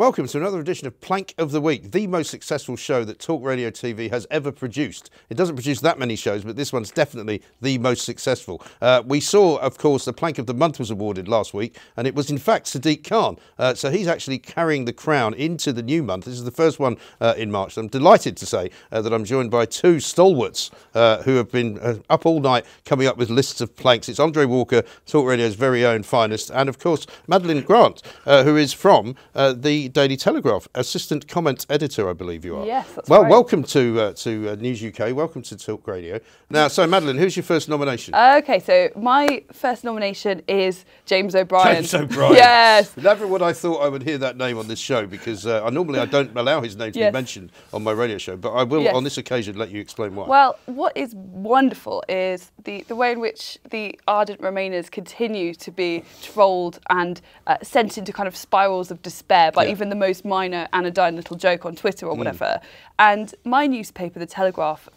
Welcome to another edition of Plank of the Week, the most successful show that Talk Radio TV has ever produced. It doesn't produce that many shows, but this one's definitely the most successful. We saw, of course, the Plank of the Month was awarded last week, and it was in fact Sadiq Khan. So he's actually carrying the crown into the new month. This is the first one in March. I'm delighted to say that I'm joined by two stalwarts who have been up all night coming up with lists of planks. It's Andre Walker, Talk Radio's very own finest, and of course Madeline Grant, who is from the Daily Telegraph, assistant comment editor, I believe you are. Yes, that's well, right. Welcome to News UK. Welcome to Talk Radio. Now, so Madeline, who's your first nomination? Okay, so my first nomination is James O'Brien. James O'Brien. Yes. Never would I thought I would hear that name on this show, because normally I don't allow his name to be mentioned on my radio show, but I will on this occasion let you explain why. Well, what is wonderful is the way in which the ardent Remainers continue to be trolled and sent into kind of spirals of despair by even the most minor anodyne little joke on Twitter or whatever. And my newspaper, The Telegraph,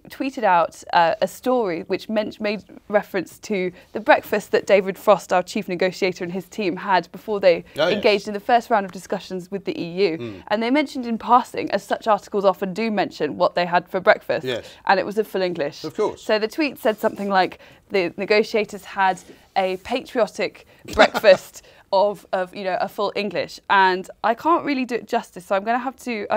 tweeted out a story which made reference to the breakfast that David Frost, our chief negotiator, and his team had before they engaged in the first round of discussions with the EU. And they mentioned in passing, as such articles often do mention, what they had for breakfast. And it was in full English. Of course. So the tweet said something like, the negotiators had a patriotic breakfast of a full English, and I can't really do it justice, so I'm going to have to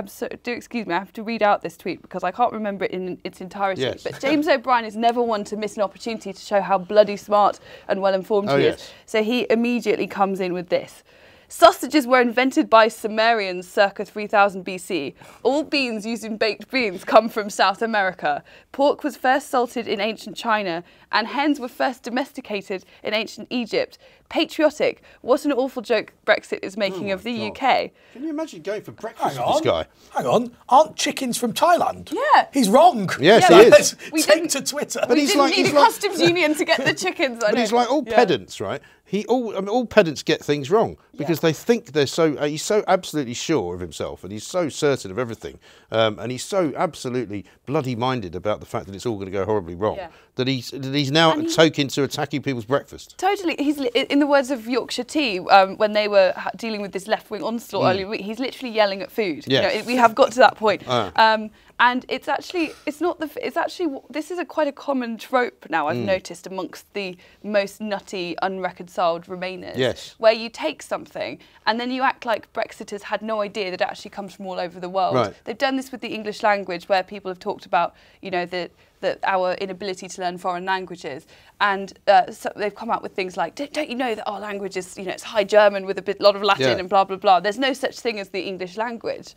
excuse me, I have to read out this tweet because I can't remember it in its entirety. But James O'Brien is never one to miss an opportunity to show how bloody smart and well informed he is. So he immediately comes in with this. Sausages were invented by Sumerians circa 3000 BC. All beans used in baked beans come from South America. Pork was first salted in ancient China, and hens were first domesticated in ancient Egypt. Patriotic. What an awful joke Brexit is making of the UK. Can you imagine going for breakfast with this guy? Hang on. Aren't chickens from Thailand? Yeah. He's wrong. Yes, he is. Take to Twitter. But we didn't need a customs union to get the chickens. But he's like all pedants, right? All pedants get things wrong because they think they're so. He's so absolutely sure of himself, and he's so certain of everything, and he's so absolutely bloody minded about the fact that it's all going to go horribly wrong that he's now taken to attacking people's breakfast. Totally. He's, in the words of Yorkshire Tea, when they were dealing with this left-wing onslaught earlier, he's literally yelling at food. Yes. You know, we have got to that point. And this is quite a common trope now, I've noticed, amongst the most nutty, unreconciled Remainers, where you take something and then you act like Brexiters had no idea that it actually comes from all over the world. They've done this with the English language, where people have talked about, our inability to learn foreign languages, and so they've come out with things like, don't you know that our language is, it's High German with a lot of Latin and blah, blah, blah. There's no such thing as the English language.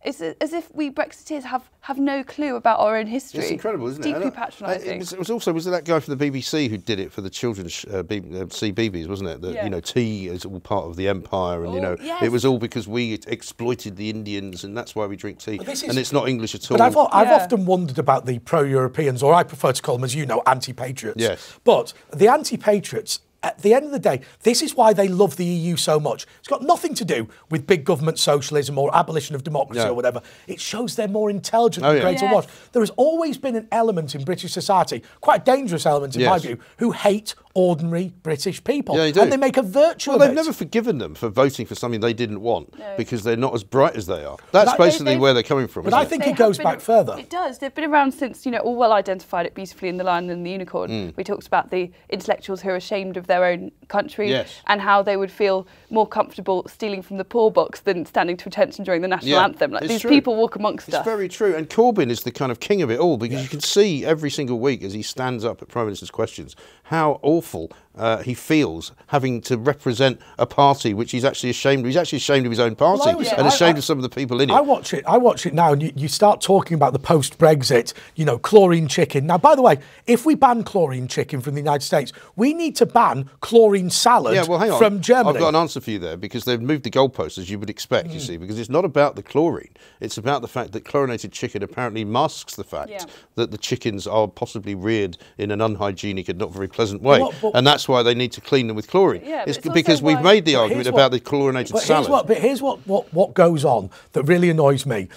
It's as if we Brexiteers have no clue about our own history. It's incredible, isn't it? Deeply patronising. Was it that guy from the BBC who did it for the children's CBeebies, wasn't it? That tea is all part of the empire, and it was all because we exploited the Indians, and that's why we drink tea. And it's not English at all. But I've often wondered about the pro-Europeans, or I prefer to call them, as you know, anti-patriots. Yes. But the anti-patriots, at the end of the day, this is why they love the EU so much. It's got nothing to do with big government socialism or abolition of democracy or whatever. It shows they're more intelligent and greater watch. There has always been an element in British society, quite a dangerous element in my view, who hate ordinary British people. Yeah, they do. And they make a virtue of it. Well, they've never forgiven them for voting for something they didn't want because they're not as bright as they are. That's basically where they're coming from. But I think it goes back further. It does. They've been around since, Orwell identified it beautifully in The Lion and the Unicorn. We talked about the intellectuals who are ashamed of their own country and how they would feel more comfortable stealing from the poor box than standing to attention during the national anthem. Like, these people walk amongst us. It's very true. And Corbyn is the kind of king of it all, because you can see every single week as he stands up at Prime Minister's questions how awful he feels having to represent a party which he's actually ashamed of. He's actually ashamed of his own party and ashamed of some of the people in it. I watch it now, and you start talking about the post-Brexit, chlorine chicken. Now, by the way, if we ban chlorine chicken from the United States, we need to ban chlorine salad from Germany. I've got an answer for you there, because they've moved the goalposts, as you would expect, you see, because it's not about the chlorine. It's about the fact that chlorinated chicken apparently masks the fact that the chickens are possibly reared in an unhygienic and not very pleasant way. And that's why they need to clean them with chlorine. It's because we've made the argument about the chlorinated salad. But here's what goes on that really annoys me.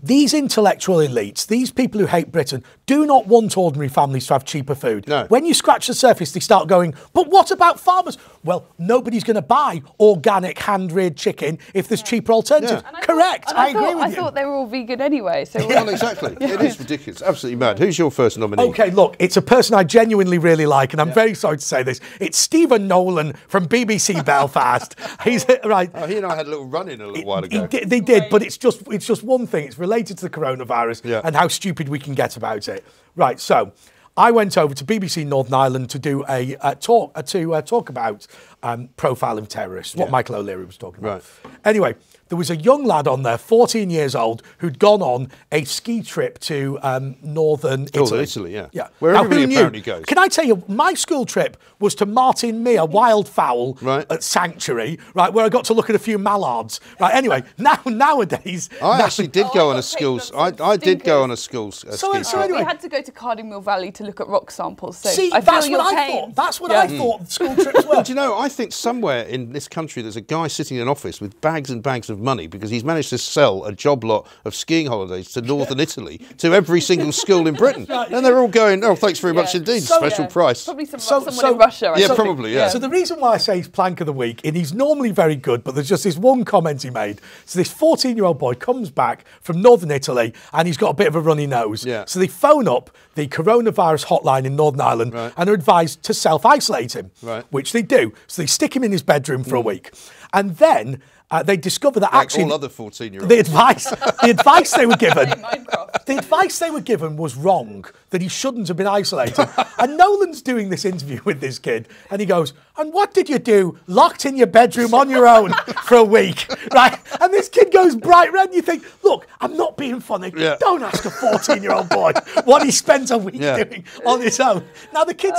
These intellectual elites, these people who hate Britain, do not want ordinary families to have cheaper food. No. When you scratch the surface, they start going, but what about farmers? well, nobody's going to buy organic hand-reared chicken if there's cheaper alternatives. Yeah. Correct. I agree with you. I thought they were all vegan anyway. So Well, exactly. It is ridiculous. Absolutely mad. Who's your first nominee? Okay, look, it's a person I genuinely really like, and I'm very sorry to say this. It's Stephen Nolan from BBC Belfast. He's right. Oh, he and I had a little run-in a little while ago. They did, but it's just one thing. It's related to the coronavirus and how stupid we can get about it. Right, so I went over to BBC Northern Ireland to do a talk about profiling terrorists, what Michael O'Leary was talking about. Right. Anyway, there was a young lad on there, 14 years old, who'd gone on a ski trip to northern Italy. Italy, Yeah. Where Now, everybody who knew? apparently goes. Can I tell you, my school trip was to Martin Mere Wildfowl Right. Sanctuary, right, where I got to look at a few mallards. Right. Anyway, nowadays, I actually did go on a schools. I did go on a schools ski So trip. anyway, we had to go to Cardinal Valley to look at rock samples. So see, I feel that's your what I pain. thought. That's what I thought school trips were. Do you know, I think somewhere in this country there's a guy sitting in an office with bags and bags of money because he's managed to sell a job lot of skiing holidays to northern Italy to every single school in Britain. And they're all going, oh, thanks very much indeed, special price. Probably So- someone in Russia. I Yeah, think. probably, yeah. So the reason why I say he's plank of the week, and he's normally very good, but there's just this one comment he made. So this 14-year-old boy comes back from northern Italy, and he's got a bit of a runny nose. Yeah. So they phone up the coronavirus hotline in Northern Ireland and are advised to self-isolate him, which they do. So they stick him in his bedroom for a week. And then they discover that Like actually all other 14-year-olds. the advice they were given Minecraft. the advice they were given was wrong, that he shouldn't have been isolated. And Nolan's doing this interview with this kid, and he goes, and what did you do? Locked in your bedroom on your own for a week, right? And this kid goes bright red, and you think, look, I'm not being funny. Yeah. Don't ask a 14-year-old boy what he spent a week doing on his own. Now, the kid,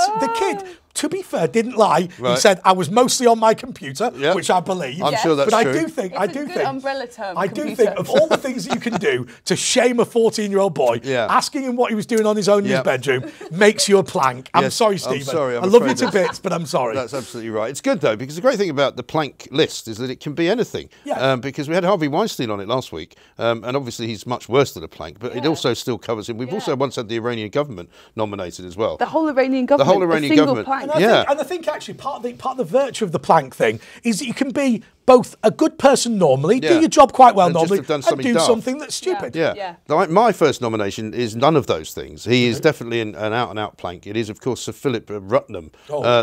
to be fair, didn't lie. He said, I was mostly on my computer, which I believe. I'm sure that's but true. I do think, It's a good umbrella term, I do computer. think of all the things that you can do to shame a 14-year-old boy, asking him what he was doing on his own in his bedroom makes you a plank. I'm sorry, Stephen. I'm sorry. I love you afraid to that's- bits, but I'm sorry. That's absolutely right. It's good, though, because the great thing about the plank list is that it can be anything. Yeah. Because we had Harvey Weinstein on it last week, and obviously he's much worse than a plank, but it also still covers him. We've also once had the Iranian government nominated as well. The whole Iranian government. The whole Iranian a single government. Plank. And I think actually part of the virtue of the plank thing is that you can be both a good person normally, do your job quite well And just normally, have done and something do daft. something that's stupid. Yeah. My first nomination is none of those things. He is definitely an out-and-out plank. It is, of course, Sir Phillip Ratnam.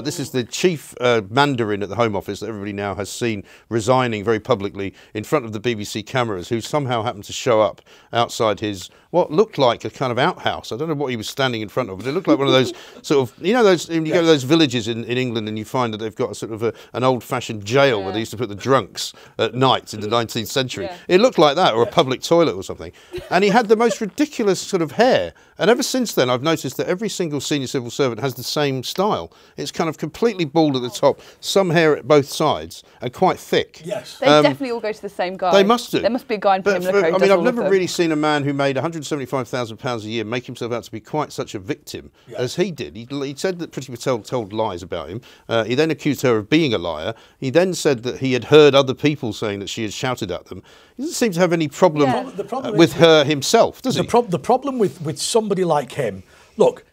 This is the chief Mandarin at the Home Office that everybody now has seen resigning very publicly in front of the BBC cameras, who somehow happened to show up outside his what looked like a kind of outhouse. I don't know what he was standing in front of, but it looked like one of those sort of, you know, those when you go to those villages in England and you find that they've got a sort of an old-fashioned jail where they used to put the drunks at night in the 19th century. It looked like that, or a public toilet or something. And he had the most ridiculous sort of hair. And ever since then, I've noticed that every single senior civil servant has the same style. It's kind of completely bald at the top, some hair at both sides, and quite thick. Yes. They definitely all go to the same guy. They must do. There must be a guy in Pimlico who I does mean, I've all never of them. really seen a man who made £175,000 a year make himself out to be quite such a victim as he did. He said that Priti Patel told lies about him. He then accused her of being a liar. He then said that he had heard other people saying that she had shouted at them. He doesn't seem to have any problem, with her himself, does he? The problem with somebody like him, look,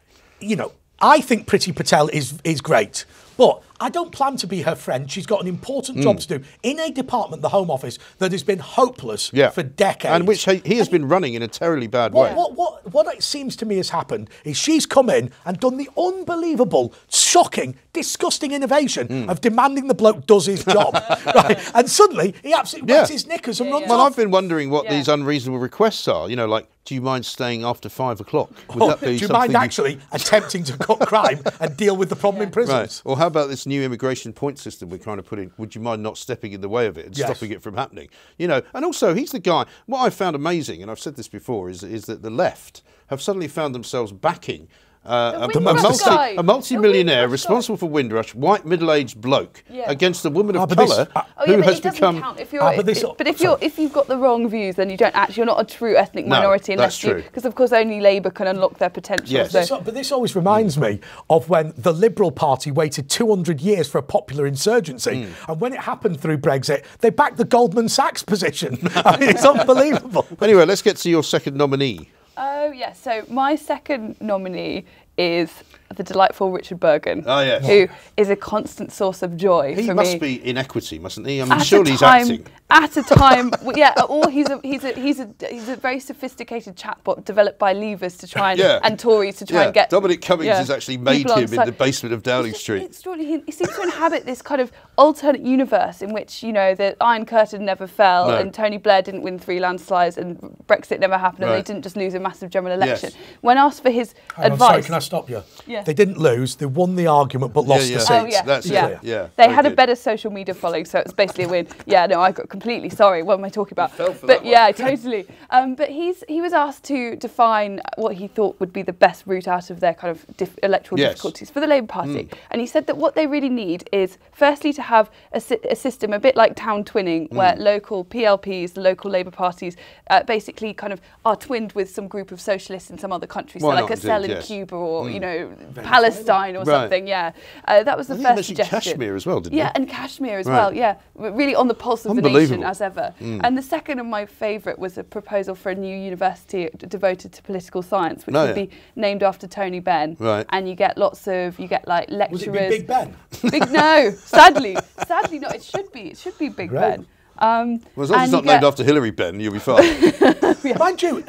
you know, I think Priti Patel is great, but I don't plan to be her friend. She's got an important job to do in a department, the Home Office, that has been hopeless for decades. And which he has been running in a terribly bad way. What it seems to me has happened is she's come in and done the unbelievable, shocking, disgusting innovation of demanding the bloke does his job. Right? And suddenly, he absolutely wets his knickers and runs Well, off. I've been wondering what these unreasonable requests are. You know, like, do you mind staying after 5 o'clock? Would that be do you mind actually attempting to cut crime and deal with the problem in prisons? Right. Or how about this new immigration point system we're trying to put in? Would you mind not stepping in the way of it and stopping it from happening? You know, and also he's the guy. What I found amazing, and I've said this before, is that the left have suddenly found themselves backing a multi-millionaire responsible for Windrush, white middle-aged bloke against a woman of colour who has become. If you've got the wrong views, then you're not a true ethnic minority unless you, because of course only Labour can unlock their potential. Yes. But this always reminds me of when the Liberal Party waited 200 years for a popular insurgency, and when it happened through Brexit, they backed the Goldman Sachs position. I mean, it's unbelievable. Anyway, let's get to your second nominee. Oh, yes. So my second nominee is the delightful Richard Bergen, Oh, yes. who is a constant source of joy He for must me. be in equity, mustn't he? I mean, At a surely he's time- acting. At a time, yeah, or he's a very sophisticated chatbot developed by Leavers to try and Tories to try and get. Dominic Cummings has actually made people on him in side. the basement of Downing It's just Street. extraordinary. He seems to inhabit this kind of alternate universe in which, you know, the Iron Curtain never fell and Tony Blair didn't win 3 landslides and Brexit never happened and they didn't just lose a massive general election. Yes. When asked for his Hang on, advice... sorry, can I stop you? Yeah. They didn't lose, they won the argument but lost the seats. Oh, yeah. That's yeah. it. Yeah. They very had a good. better social media following, so it was basically a win. Yeah, no, I got completely sorry. What am I talking about? fell for But that yeah, one. totally. But he was asked to define what he thought would be the best route out of their kind of electoral difficulties for the Labour Party. And he said that what they really need is, firstly, to have a system a bit like town twinning, where local PLPs, the local Labour parties, basically kind of are twinned with some group of socialists in some other country, so Why like not a cell indeed, in yes. Cuba or, you know, Palestine or something. Yeah, that was the I think he first mentioned suggestion. Kashmir as well, didn't Yeah, he? and Kashmir as Right. well. Yeah, really on the pulse of the nation Unbelievable. as ever. And the second of my favourite was a proposal for a new university devoted to political science, which would be named after Tony Benn. Right. And you get like lecturers. Was it Big Ben? No, sadly not. It should be Big Great. Ben. Well, as long as and it's not you named get- after Hillary Benn, you'll be fine. Mind you,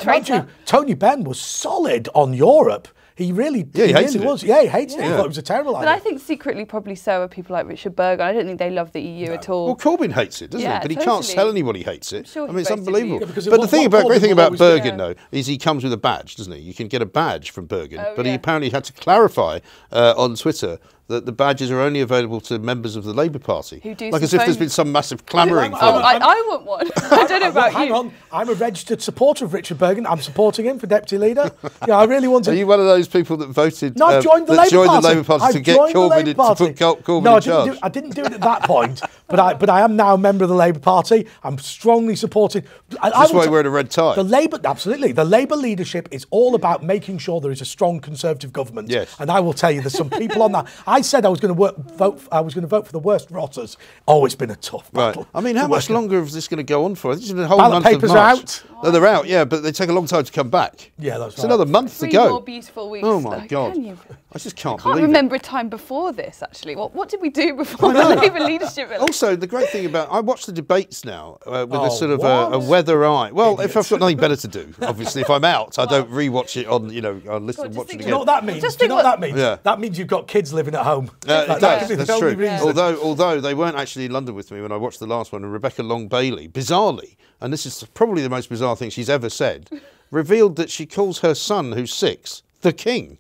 Tony Benn was solid on Europe. He really, Yeah, he hated really it. was. Yeah, he hated it. He Yeah. thought it was a terrible But idea. I think secretly probably so are people like Richard Bergen. I don't think they love the EU at all. Well, Corbyn hates it, doesn't Yeah, he? But he totally. can't tell anyone he hates it. sure I he mean, it's basically- unbelievable. Yeah, because But the what great thing Corbyn about will always Bergen, do- though, is he comes with a badge, doesn't he? You can get a badge from Bergen, Oh, but he yeah. apparently had to clarify on Twitter that the badges are only available to members of the Labour Party. Who do like as some if there's phone- been some massive clamouring for Oh, it. I want one. I don't know about Hang you. on, I'm a registered supporter of Richard Bergen. I'm supporting him for deputy leader. Yeah, I really want to. Are you one of those people that voted? No, I've joined the Labour Party. to I've get joined the Corbyn Labour in, to Party. put Corbyn No, in charge? I didn't do it at that point, but I am now a member of the Labour Party. I'm strongly supporting. That's why you're wearing a red tie. The Labour leadership is all about making sure there is a strong Conservative government. Yes. And I will tell you, there's some people on that. I said I was going to vote for the worst rotters. Oh, it's been a tough Right. battle. I mean, how to much work longer is this going to go on for? This is a whole Ballot month papers of are March. out. Oh, they're out, yeah, but they take a long time to come back. Yeah, that's It's right. another month to 3 go. more beautiful weeks. Oh my Like, God! can you? I just can't I can't believe remember a time before this, actually. What did we do before I the know. Labour leadership? it. Also, the great thing about I watch the debates now with a Oh, sort of what? a weather eye. Well, if Idiots. I've got nothing better to do, obviously, if I'm out, I don't rewatch it on. I listen, God, just watch it think- Do you know again. what that means? Just Do you know think what that means? Yeah. That means you've got kids living at home. It That does. could be the That's only true. reason. Although they weren't actually in London with me when I watched the last one, and Rebecca Long Bailey, bizarrely, and this is probably the most bizarre thing she's ever said, revealed that she calls her son, who's 6, the king,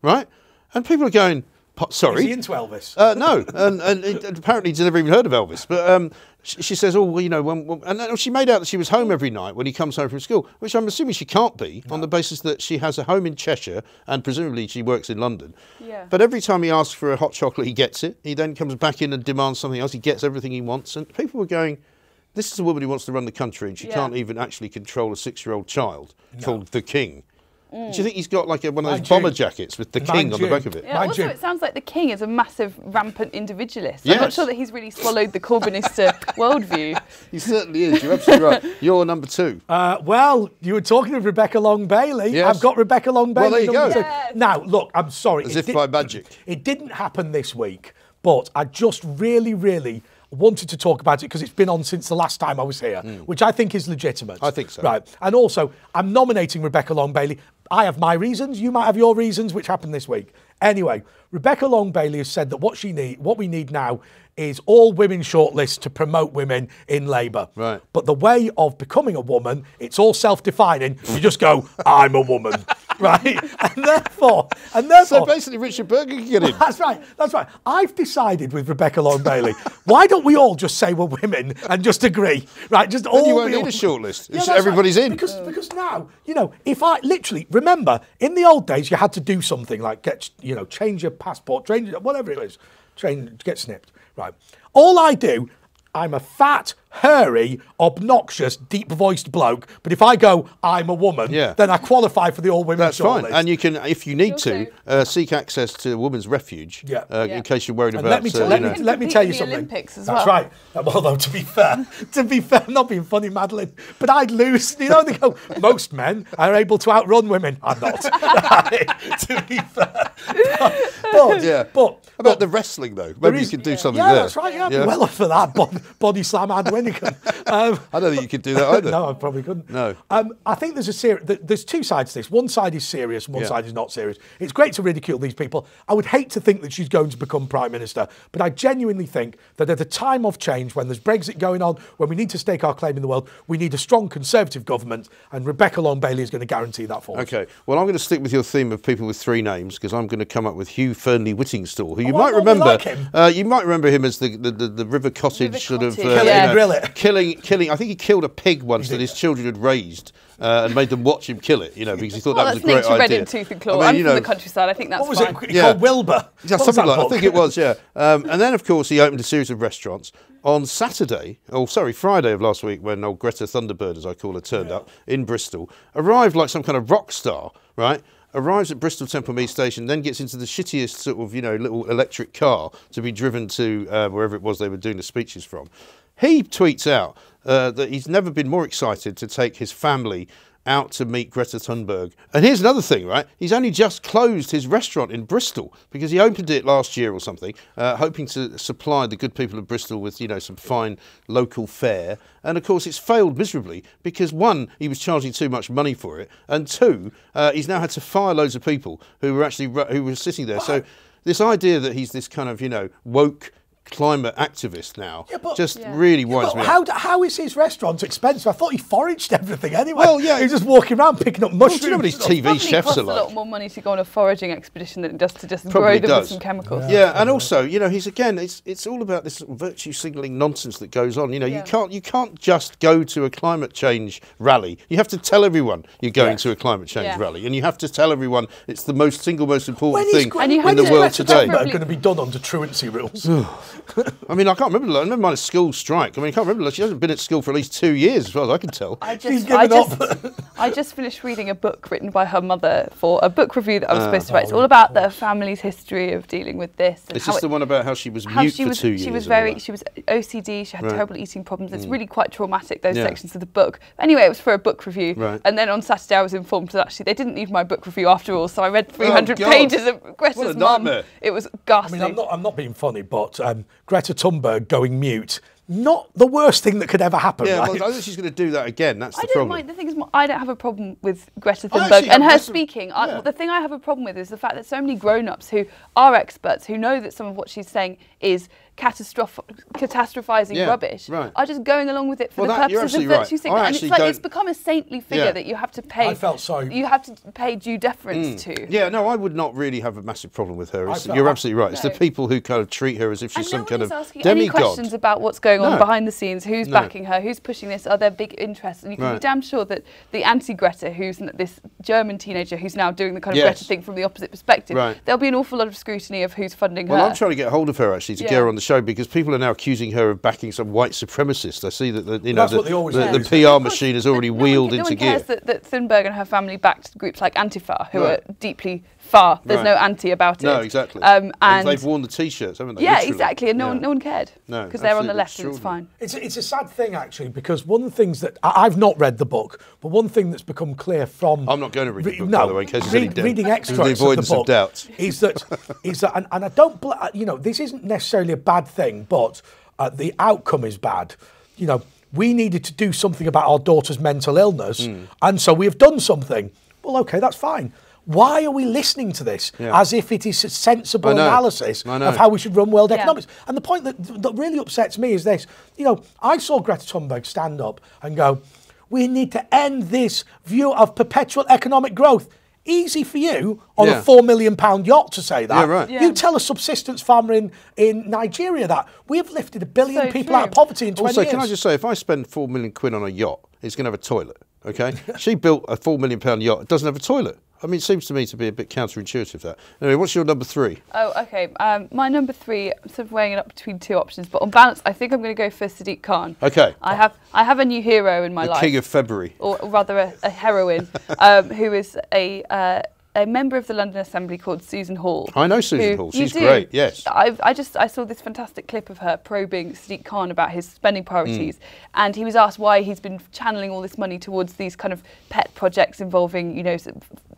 right? And people are going, sorry. Is he into Elvis? No, and apparently he's never even heard of Elvis. But she says, oh, well, and she made out that she was home every night when he comes home from school, which I'm assuming she can't be on the basis that she has a home in Cheshire and presumably she works in London. Yeah. But every time he asks for a hot chocolate, he gets it. He then comes back in and demands something else. He gets everything he wants. And people were going, this is a woman who wants to run the country and she can't even actually control a 6-year-old child called the king. Do you think he's got like one of those Mind bomber you- jackets with the mind king on the you- back of it? Yeah, Mind also, you- it sounds like the king is a massive, rampant individualist. I'm not Yes. sure that he's really swallowed the Corbynist worldview. He certainly is. You're absolutely right. You're number 2. Well, you were talking of Rebecca Long Bailey. Yes. I've got Rebecca Long Bailey. Well, there you number go. two. Yes. Now, look, I'm sorry. As if by magic. It didn't happen this week, but I just really wanted to talk about it because it's been on since the last time I was here, which I think is legitimate. I think so. Right. And also, I'm nominating Rebecca Long Bailey. I have my reasons. You might have your reasons, which happened this week. Anyway, Rebecca Long Bailey has said that what we need now is all women shortlists to promote women in Labour. Right. But the way of becoming a woman, it's all self-defining. You just go, I'm a woman, right? And therefore, So basically, Richard Bergen can get in. that's right. I've decided with Rebecca Long Bailey, why don't we all just say we're women and just agree, right? Just all. you won't be need a shortlist. Yeah, It's- that's everybody's in. Because now, if I literally remember in the old days, you had to do something like change your passport, change whatever it is, get snipped, right? All I do, I'm a fat, hairy, obnoxious, deep-voiced bloke, but if I go, I'm a woman, then I qualify for the all-women That's fine. shortlist. And you can, if you need to, seek access to a woman's refuge in case you're worried about... Let me tell you something. Olympics as That's right. Although, to be fair, I'm not being funny, Madeline, but I'd lose. You know, they go, most men are able to outrun women. I'm not. To be fair. But about the wrestling, though. Maybe you could do something there. Yeah, that's right. Yeah, I'd be well up for that. Body slam and Lineker. I don't think you could do that either. No, I probably couldn't. No. I think there's two sides to this. One side is serious and one side is not serious. It's great to ridicule these people. I would hate to think that she's going to become Prime Minister, but I genuinely think that at a time of change, when there's Brexit going on, when we need to stake our claim in the world, we need a strong Conservative government, and Rebecca Long-Bailey is going to guarantee that for us. Okay. Well, I'm going to stick with your theme of people with three names, because I'm going to come up with Hugh Fernley-Whittingstall, who you might remember. Like him. You might remember him as the River Cottage sort of killing. I think he killed a pig once that his children had raised. And made them watch him kill it, because he thought that was a great idea. Red in tooth and claw. I'm from the countryside. I think that's fine. What was it? Called Wilbur? Yeah, something like that. I think it was, yeah. And then, of course, he opened a series of restaurants. On Friday of last week, when old Greta Thunderbird, as I call her, turned up in Bristol, arrived like some kind of rock star, right? Arrives at Bristol Temple Mead Station, then gets into the shittiest sort of, little electric car to be driven to wherever it was they were doing the speeches from. He tweets out that he's never been more excited to take his family out to meet Greta Thunberg. And here's another thing, right? He's only just closed his restaurant in Bristol because he opened it last year or something, hoping to supply the good people of Bristol with, some fine local fare. And of course, it's failed miserably because one, he was charging too much money for it, and two, he's now had to fire loads of people who were sitting there. So this idea that he's this kind of, woke climate activist now really winds me up. How is his restaurant expensive? I thought he foraged everything anyway. Well, yeah. He's just walking around picking up mushrooms. Do you know what these TV chefs are like? It costs a lot more money to go on a foraging expedition than it does to just grow them with some chemicals. Yeah, and also, he's again, it's all about this virtue signalling nonsense that goes on. You can't just go to a climate change rally. You have to tell everyone you're going to a climate change rally, and you have to tell everyone it's the single most important thing in the world today. Going to be done under truancy rules. I mean, I can't remember. I remember my school strike. I mean, I can't remember. She hasn't been at school for at least 2 years, as far as I can tell. I just finished reading a book written by her mother for a book review that I was supposed to write. It's all about their family's history of dealing with this. Is this the one about how she was mute for 2 years? She was OCD. She had terrible eating problems. It's really quite traumatic, those sections of the book. Anyway, it was for a book review. Right. And then on Saturday, I was informed that actually they didn't need my book review after all. So I read 300 pages of Greta's mum. It was ghastly. I mean, I'm not being funny, but Greta Thunberg going mute, not the worst thing that could ever happen. Yeah, right? well, I think she's going to do that again. That's the problem. problem. Mind, the thing is, I don't have a problem with Greta Thunberg and her speaking. The thing I have a problem with is the fact that so many grown-ups who are experts, who know that some of what she's saying is catastrophizing rubbish, are just going along with it for the purposes of virtue signaling. And it's like it's become a saintly figure that you have to pay. I felt sorry. You have to pay due deference to. Yeah, no, I would not really have a massive problem with her. You're absolutely right. It's the people who kind of treat her as if she's some kind of demigod. Any questions about what's going on behind the scenes? Who's backing her? Who's pushing this? Are there big interests? And you can be damn sure that the anti-Greta, who's this German teenager who's now doing the kind of Greta thing from the opposite perspective, there'll be an awful lot of scrutiny of who's funding her. Well, I'm trying to get hold of her actually to get her on the show because people are now accusing her of backing some white supremacist. I see that the PR machine has already wheeled into gear. No one cares that Thunberg and her family backed groups like Antifa, who are deeply far. There's no anti about it. No, exactly. And they've worn the T-shirts, haven't they? Yeah, literally. Exactly. And no one cared. No, because they're on the left and it's fine. It's a sad thing, actually, because one of the things that... I've not read the book, but one thing that's become clear from... I'm not going to read the book, by the way, in case there's any doubt. Reading extracts of the book is that... And I don't... this isn't necessarily a bad thing, but the outcome is bad. We needed to do something about our daughter's mental illness, and so we have done something. Well, OK, that's fine. Why are we listening to this as if it is a sensible analysis of how we should run world economics? And the point that really upsets me is this. I saw Greta Thunberg stand up and go, we need to end this view of perpetual economic growth. Easy for you on a £4 million yacht to say that. Yeah, right. You tell a subsistence farmer in Nigeria that. We have lifted 1 billion people out of poverty in 20 years. Also, can I just say, if I spend £4 million on a yacht, it's going to have a toilet. Okay, she built a £4 million yacht. It doesn't have a toilet. I mean, it seems to me to be a bit counterintuitive, that. Anyway, what's your number 3? Oh, okay. My number 3, I'm sort of weighing it up between 2 options, but on balance, I think I'm going to go for Sadiq Khan. Okay. I have a new hero in my life. The King of February. Or rather a heroine, who is a member of the London Assembly called Susan Hall. I know Susan Hall. She's great, yes. I saw this fantastic clip of her probing Sadiq Khan about his spending priorities, and he was asked why he's been channeling all this money towards these kind of pet projects involving, you know,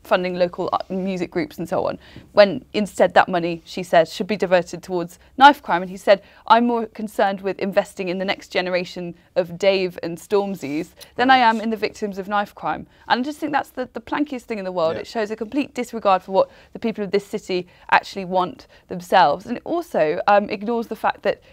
funding local music groups and so on, when instead that money, she said, should be diverted towards knife crime. And he said, I'm more concerned with investing in the next generation of Dave and Stormzy's than I am in the victims of knife crime. And I just think that's the plankiest thing in the world. Yeah. It shows a complete disregard for what the people of this city actually want themselves. And it also ignores the fact that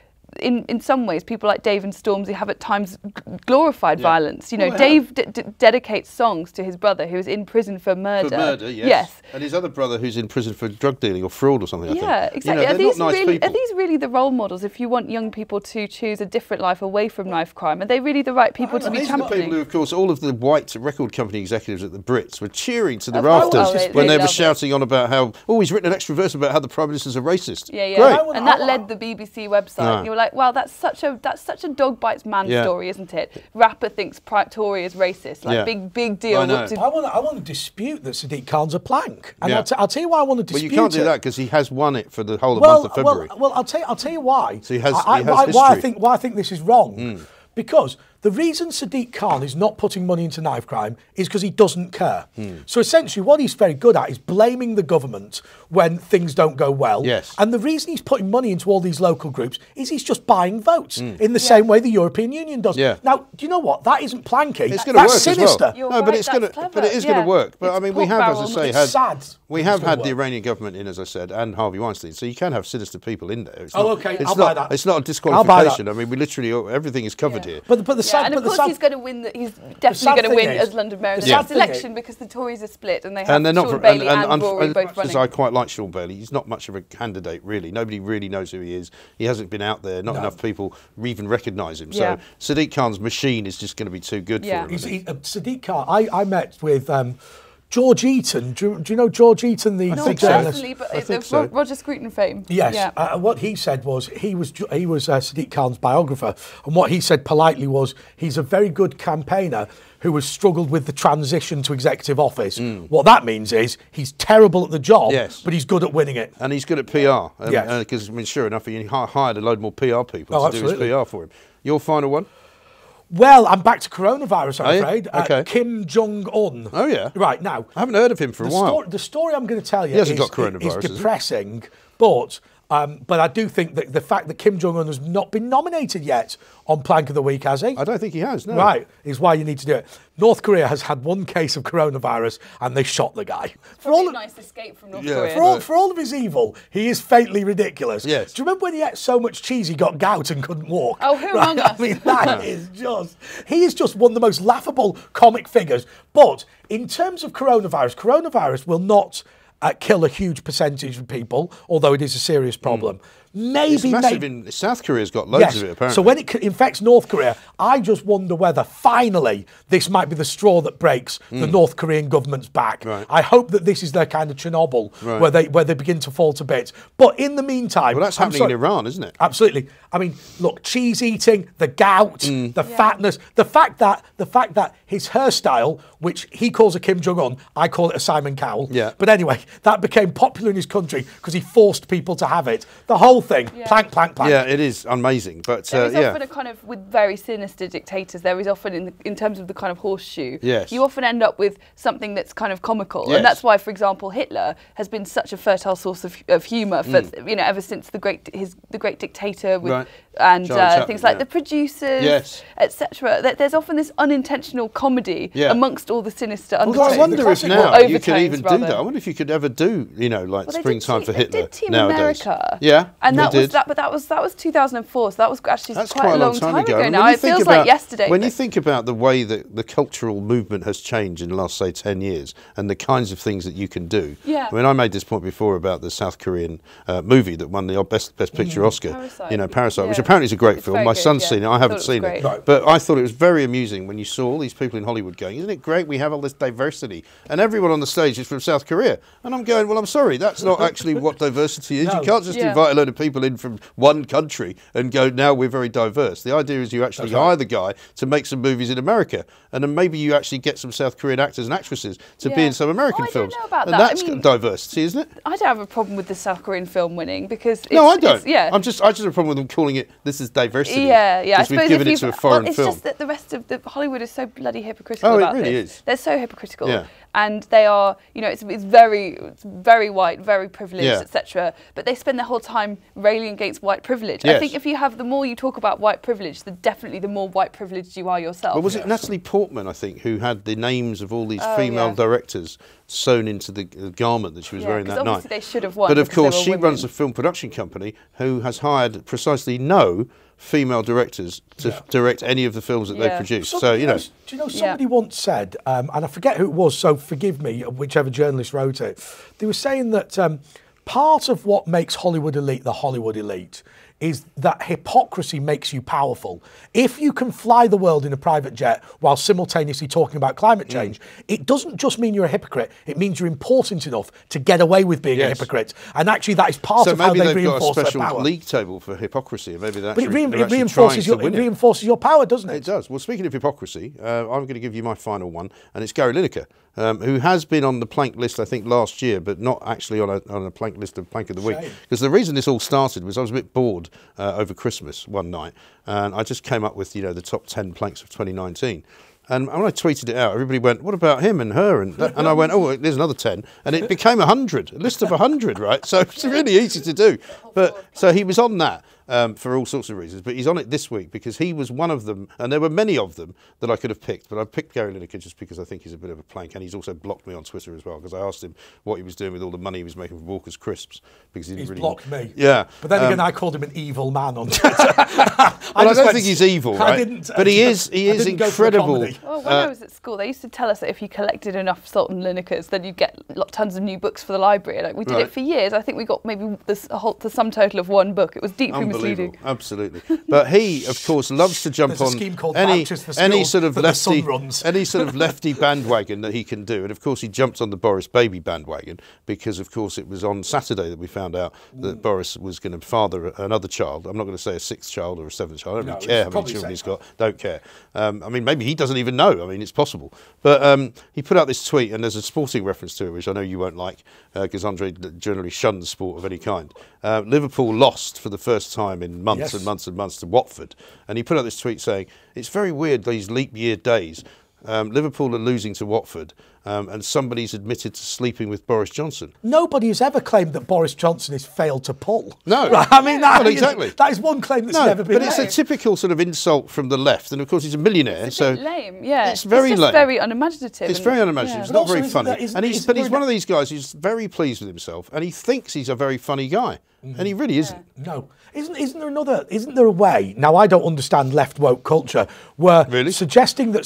in some ways, people like Dave and Stormzy have at times glorified violence. You know, Dave dedicates songs to his brother who is in prison for murder. For murder, yes. And his other brother who's in prison for drug dealing or fraud or something, I think. Yeah, exactly. You know, are these really the role models if you want young people to choose a different life away from knife crime? Are they really the right people to be championing? These are the people who, of course, all of the white record company executives at the Brits were cheering to the rafters when they were shouting on about how, he's written an extra verse about how the Prime Minister's a racist. Yeah, yeah. Great. And that led the BBC website. You were like, wow, that's such a dog bites man story, isn't it? Rapper thinks Tory is racist. Like big deal. I want to dispute that Sadiq Khan's a plank, and I'll tell you why I want to dispute it. Well, you can't do that because he has won it for the whole of the month of February. Well, I'll tell you why. So he has why I think this is wrong. Because the reason Sadiq Khan is not putting money into knife crime is because he doesn't care. So essentially what he's very good at is blaming the government when things don't go well. Yes. And the reason he's putting money into all these local groups is he's just buying votes in the same way the European Union does. Yeah. Now, do you know what? That isn't planky. It's going to work sinister. as well. But it is going to work. But I mean, we have, as I say, had the Iranian government in, as I said, and Harvey Weinstein. So you can have sinister people in there. I'll buy that. It's not a disqualification. I mean, we literally everything is covered here. But the and of course he's going to win. He's definitely going to win as London Mayor of the next election because the Tories are split and they have Sean Bailey and Rory both running. I quite like Sean Bailey. He's not much of a candidate, really. Nobody really knows who he is. He hasn't been out there. Not enough people even recognise him. So Sadiq Khan's machine is just going to be too good for him. Sadiq Khan. I met with George Eaton. Do you know George Eaton, the journalist? But Roger Scruton fame. Yes. Yeah. What he said was he was Sadiq Khan's biographer, and what he said politely was he's a very good campaigner who has struggled with the transition to executive office. What that means is he's terrible at the job, but he's good at winning it. And he's good at PR. Because, I mean, sure enough, he hired a load more PR people to do his PR for him. Your final one? Well, I'm back to coronavirus, I'm afraid. Okay. Kim Jong-un. Oh, yeah. Right, now. I haven't heard of him for a while. The story I'm going to tell you is depressing, but I do think that the fact that Kim Jong-un has not been nominated yet on Plank of the Week, has he? I don't think he has, no. Right, is why you need to do it. North Korea has had one case of coronavirus and they shot the guy. Nice escape from North Korea. For all of his evil, he is fatally ridiculous. Yes. Do you remember when he ate so much cheese he got gout and couldn't walk? Oh, who among us? I mean, he is just one of the most laughable comic figures. But in terms of coronavirus will not kill a huge percentage of people, although it is a serious problem. It's massive in South Korea's got loads of it, apparently. So when it infects North Korea, I just wonder whether finally this might be the straw that breaks the North Korean government's back. Right. I hope that this is their kind of Chernobyl where they begin to fall to bits. But in the meantime... Well, that's happening in Iran, isn't it? Absolutely. I mean, look, cheese eating, the gout, the fatness, the fact that his hairstyle, which he calls a Kim Jong-un, I call it a Simon Cowell. Yeah. But anyway, that became popular in his country because he forced people to have it. The whole thing, plank. Yeah, it is amazing. But there is often a kind of, with very sinister dictators, there is often, in terms of the kind of horseshoe, you often end up with something that's kind of comical. And that's why, for example, Hitler has been such a fertile source of humour for, ever since the great dictator with, and things like The Producers, etc. There's often this unintentional comedy amongst all the sinister undertones. Although I wonder if now you could even do that. I wonder if you could ever do, like Springtime for Hitler they did Team nowadays. America. Yeah. And that was that, but that was 2004. So that was actually quite a long time ago now. It feels like yesterday. When you think about the way that the cultural movement has changed in the last, say, 10 years, and the kinds of things that you can do. Yeah. I mean, I made this point before about the South Korean movie that won the Best Picture Oscar. Parasite. You know, Parasite, which apparently is a great film. My son's seen it. I haven't seen it, but I thought it was very amusing when you saw all these people in Hollywood going, "Isn't it great? We have all this diversity," and everyone on the stage is from South Korea. And I'm going, well, I'm sorry, that's not actually what diversity is. You can't just invite a load of people in from one country and go, now we're very diverse. The idea is you actually hire the guy to make some movies in America, and then maybe you actually get some South Korean actors and actresses to be in some American films. I don't know about and that. that's diversity, isn't it? I don't have a problem with the South Korean film winning because no, I don't. Yeah, I just have a problem with them calling it this is diversity. Yeah. Because we've given it to a foreign film. It's just that the rest of Hollywood is so bloody hypocritical about this. Oh, it really is. They're so hypocritical. Yeah. And they are, you know, it's very white, very privileged, etc. But they spend their whole time railing against white privilege. I think if you have, the more you talk about white privilege, definitely the more white privileged you are yourself. Well, was it Natalie Portman, I think, who had the names of all these female directors sewn into the garment that she was wearing that night? They should have won. But of course, she runs a film production company who has hired precisely no female directors to direct any of the films that they produce. So, you know. Do you know, somebody once said, and I forget who it was, so forgive me, whichever journalist wrote it, they were saying that part of what makes Hollywood elite the Hollywood elite is that hypocrisy makes you powerful. If you can fly the world in a private jet while simultaneously talking about climate change, it doesn't just mean you're a hypocrite, it means you're important enough to get away with being a hypocrite. And actually that is part of how they reinforce their power. So maybe they've got a special league table for hypocrisy, and maybe that's But it reinforces your power, doesn't it? It does. Well, speaking of hypocrisy, I'm going to give you my final one, and it's Gary Lineker, who has been on the Plank list, I think, last year, but not actually on a Plank list of Plank of the Week. Because the reason this all started was I was a bit bored over Christmas one night, and I just came up with, you know, the top 10 planks of 2019. And when I tweeted it out, everybody went, "What about him and her?" And I went, "Oh, there's another 10," and it became 100, a list of 100, right? So it's really easy to do. But so he was on that. For all sorts of reasons, but he's on it this week because he was one of them, and there were many of them that I could have picked, but I picked Gary Lineker just because I think he's a bit of a plank, and he's also blocked me on Twitter as well because I asked him what he was doing with all the money he was making from Walker's Crisps because he didn't He's blocked me. Yeah, but then again, I called him an evil man on Twitter. I don't think he's evil, right? But he is incredible. Well, when I was at school, they used to tell us that if you collected enough Salt and Linekers, then you'd get tons of new books for the library. Like we did it for years. I think we got maybe the sum total of one book. It was deeply misleading. Absolutely. But he, of course, loves to jump on any sort of lefty bandwagon that he can do. And of course, he jumped on the Boris baby bandwagon because, of course, it was on Saturday that we found out that Boris was going to father another child. I'm not going to say a sixth child or a seventh child. I don't really care how many children he's got. Don't care. I mean, maybe he doesn't even know. I mean, it's possible. But he put out this tweet, and there's a sporting reference to it, which I know you won't like because Andre generally shuns sport of any kind. Liverpool lost for the first time in months and months and months to Watford, and he put out this tweet saying, "It's very weird these leap year days. Liverpool are losing to Watford, and somebody's admitted to sleeping with Boris Johnson." Nobody has ever claimed that Boris Johnson has failed to pull. No. Right? I mean, that is one claim that's never been made. But it's a typical sort of insult from the left, and of course he's a millionaire. It's a bit lame, yeah. It's very lame. Very unimaginative. It's very unimaginative. It's not very funny. And he's one of these guys who's very pleased with himself, and he thinks he's a very funny guy, and he really isn't. No. Isn't there a way, now I don't understand left woke culture, where suggesting that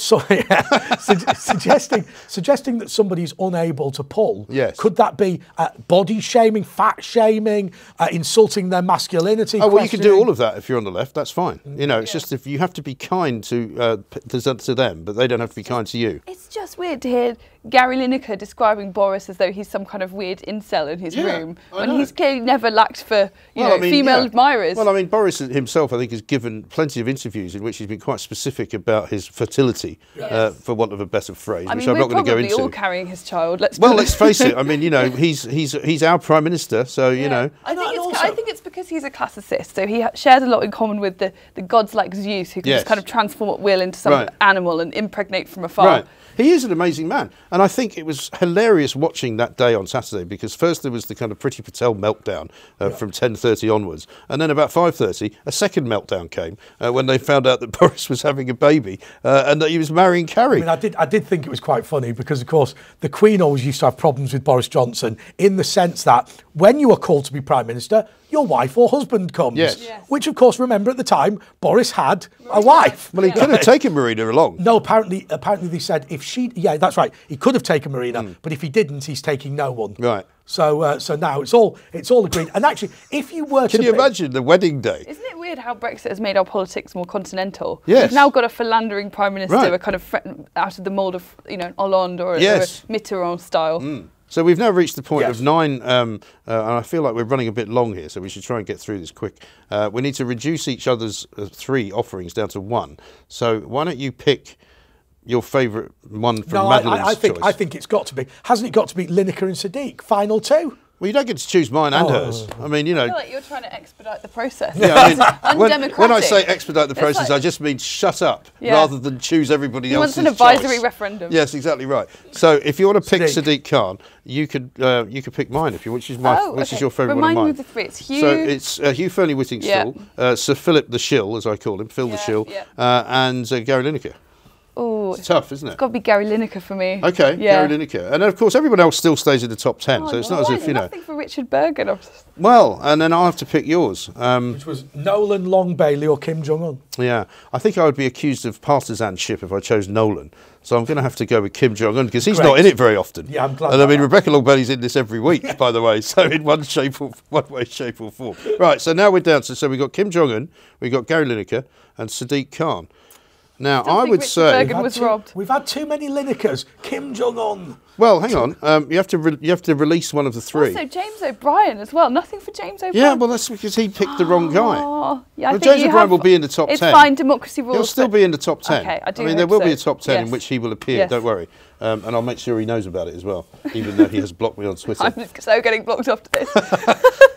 suggesting that somebody's unable to pull, could that be body shaming, fat shaming, insulting their masculinity? Oh, well, you can do all of that if you're on the left, that's fine. You know, it's just if you have to be kind to them, but they don't have to be kind to you. It's just weird to hear Gary Lineker describing Boris as though he's some kind of weird incel in his room, when he's clearly never lacked for female admirers. Well, I mean, Boris himself, I think, has given plenty of interviews in which he's been quite specific about his fertility, for want of a better phrase, which I'm not going to go into. We're probably all carrying his child. Let's face it. I mean, you know, he's our prime minister, so you know. I think it's because he's a classicist, so he shares a lot in common with the gods like Zeus, who can just kind of transform at will into some animal and impregnate from afar. Right. He is an amazing man. And I think it was hilarious watching that day on Saturday, because first there was the kind of Priti Patel meltdown from 10:30 onwards, and then about 5:30 a second meltdown came when they found out that Boris was having a baby and that he was marrying Carrie. I mean, I did think it was quite funny because, of course, the Queen always used to have problems with Boris Johnson in the sense that when you are called to be Prime Minister, your wife or husband comes. Yes. Which, of course, remember at the time, Boris had a wife. Well, he could have taken Marina along. No, apparently they said if she... Yeah, that's right. He could have taken Marina, but if he didn't, he's taking no one. Right. So now it's all agreed. And actually, if you were to... Can you imagine the wedding day? Isn't it weird how Brexit has made our politics more continental? Yes. We've now got a philandering Prime Minister, Right. a kind of out of the mould of, Hollande or, Yes. or a Mitterrand style. So we've now reached the point Yes. of 9, and I feel like we're running a bit long here, so we should try and get through this quick. We need to reduce each other's 3 offerings down to 1. So why don't you pick your favourite one from Madeline's choice? I think it's got to be. Hasn't it got to be Lineker and Sadiq? Final 2? Well, you don't get to choose mine and hers. I mean, I feel like you're trying to expedite the process. Yeah, I mean, Undemocratic. when I say expedite the process, like- I just mean shut up Yeah. rather than choose everybody He else's wants an advisory choice. referendum. Yes, exactly right. So if you want to pick Sadiq. Sadiq Khan, you could pick mine if you want. Which is okay. your favourite Remind one me of of mine? the 3. It's Hugh. So it's Hugh Fearnley-Whittingstall, Sir Philip the Shill, as I call him, Phil the Yeah, Shill, yeah. and Gary Lineker. Oh, It's tough, isn't it? it's got to be Gary Lineker for me. Okay, Yeah. Gary Lineker. And of course, everyone else still stays in the top 10, so it's not as if, Nothing for Richard Bergen. Well, and then I'll have to pick yours. Which was Nolan, Long Bailey or Kim Jong-un? Yeah, I think I would be accused of partisanship if I chose Nolan. So I'm going to have to go with Kim Jong-un because he's not in it very often. Yeah, I'm glad And I about mean, that. Rebecca Longbelly's in this every week, by the way. So in one way, shape or form. Right, so now we're down to, so we've got Kim Jong-un, we've got Gary Lineker and Sadiq Khan. Now, Still I think would Richard say... Bergen was robbed. We've had too many Linekers. Kim Jong-un. Well, hang on. You have to release one of the 3. Also, James O'Brien as well. Nothing for James O'Brien. Yeah, well, that's because he picked the wrong guy. Oh, yeah, I Well, think James you O'Brien have- will be in the top 10. It's fine, democracy rules. He'll still but- be in the top 10. Okay, I do mean, there hope will be a so. top 10 in Yes. which he will appear, Yes. don't worry. And I'll make sure he knows about it as well, even though he has blocked me on Twitter. I'm so getting blocked after this.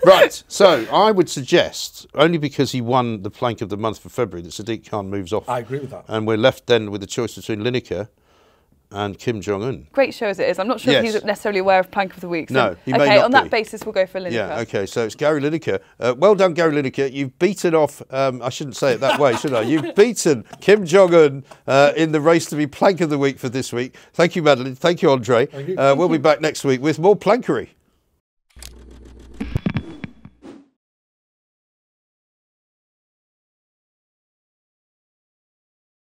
Right, so I would suggest, only because he won the plank of the month for February, that Sadiq Khan moves off. I agree with that. And we're left then with the choice between Lineker and Kim Jong-un. Great show as it is. I'm not sure if Yes. he's necessarily aware of Plank of the Week. So No, he may okay, not on be. that basis, we'll go for Lineker. Yeah, okay, so it's Gary Lineker. Well done, Gary Lineker. You've beaten off, I shouldn't say it that way, should I? You've beaten Kim Jong-un in the race to be Plank of the Week for this week. Thank you, Madeline. Thank you, Andre. Thank you. We'll be back next week with more plankery.